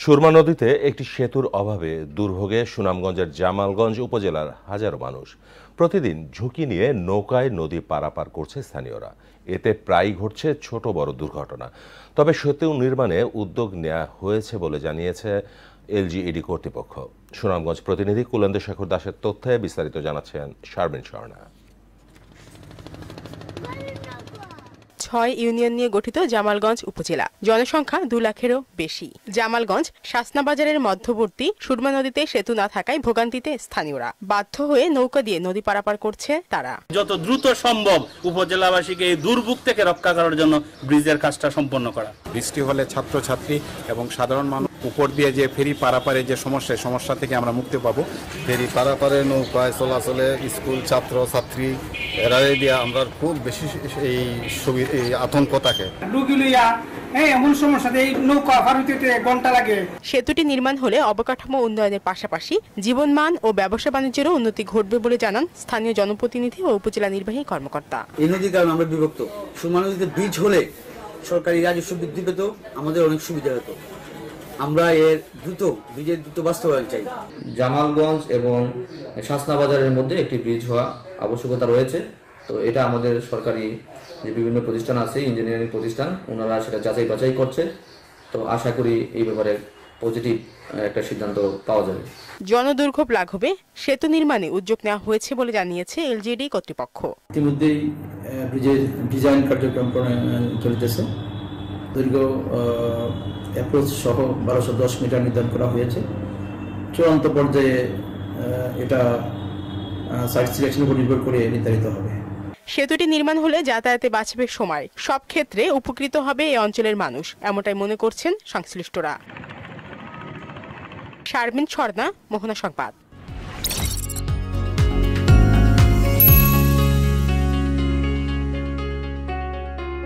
সুরমা নদীতে একটি সেতুর অভাবে দুর্ভোগে সুনামগঞ্জের জামালগঞ্জ উপজেলার হাজারো মানুষ প্রতিদিন ঝুঁকি নিয়ে নৌকায় নদী পারাপার করছে স্থানীয়রা। এতে প্রায়ই ঘটছে ছোট বড় দুর্ঘটনা। তবে সেতু নির্মাণে উদ্যোগ নেওয়া হয়েছে বলে জানিয়েছে এলজিইডি কর্তৃপক্ষ। সুনামগঞ্জ প্রতিনিধি কুলেন্দ্র শেখর দাসের তথ্যে বিস্তারিত জানাচ্ছেন শারমিন স্বর্ণা। ৬ ইউনিয়ন নিয়ে গঠিত জামালগঞ্জ উপজেলা, জনসংখ্যা ২ লাখেরও বেশি। জামালগঞ্জ শাসনা বাজারের মধ্যবর্তী সুরমা নদীতে সেতু না থাকায় ভোগান্তিতে স্থানীয়রা, বাধ্য হয়ে নৌকা দিয়ে নদী পারাপার করছে তারা। যত দ্রুত সম্ভব উপজেলাবাসীকে এই দুর্ভোগ থেকে রক্ষা করার জন্য ব্রিজের কাজটা সম্পন্ন করা। বৃষ্টি হলে ছাত্রছাত্রী এবং সাধারণ মানুষ উপর দিয়ে যে ফেরি পারাপারে যে সমস্যা থেকে আমরা মুক্তি পাবো। ফেরি পারাপারে নৌকায় চলাচলে স্কুল ছাত্র ছাত্রী এরাই দিয়ে আমরা খুব বেশি এই আতঙ্ক থাকে। এমন সমস্যাতে নৌকা পার হইতে ঘন্টা লাগে। সেতুটি নির্মাণ হলে অবকাঠামো উন্নয়নের পাশাপাশি জীবনমান ও ব্যবসা বাণিজ্যেরও উন্নতি ঘটবে বলে জানান স্থানীয় জনপ্রতিনিধি ও উপজেলা নির্বাহী কর্মকর্তা। এই নদীর কারণে আমরা বিভক্ত। সুরমা নদীতে ব্রিজ হলে সরকারি রাজস্ব বৃদ্ধি পেত, আমাদের অনেক সুবিধা হতো। আমরা ব্রিজের দ্রুত বাস্তবায়ন চাই। জামালগঞ্জ এবং শাসনা বাজারের মধ্যে একটি ব্রিজ হওয়া আবশ্যকতা রয়েছে। তো এটা আমাদের সরকারি যে বিভিন্ন প্রতিষ্ঠান আছে, ইঞ্জিনিয়ারিং প্রতিষ্ঠান, ওনারা সেটা যাচাই বাছাই করছে। তো আশা করি এই ব্যাপারে পজিটিভ একটা সিদ্ধান্ত পাওয়া যাবে। জনদুর্ভোগ লাঘবে সেতু নির্মাণে উদ্যোগ নেওয়া হয়েছে বলে জানিয়েছে এলজিইডি কর্তৃপক্ষ। ইতিমধ্যেই ব্রিজের ডিজাইন কার্যক্রম চলতেছে। দৈর্ঘ্য অ্যাপ্রোচ সহ 1210 মিটার নির্ধারণ করা হয়েছে। চূড়ান্ত পর্যায়ে এটা সাইট সিলেকশনের উপর নির্ভর করে নির্ধারিত হবে। সেতুটি নির্মাণ হলে যাতায়াতে বাঁচবে সময়, সব ক্ষেত্রে উপকৃত হবে এই অঞ্চলের মানুষ, এমনটাই মনে করছেন সংশ্লিষ্টরা। শারমিন স্বর্ণা, মোহনা সংবাদ।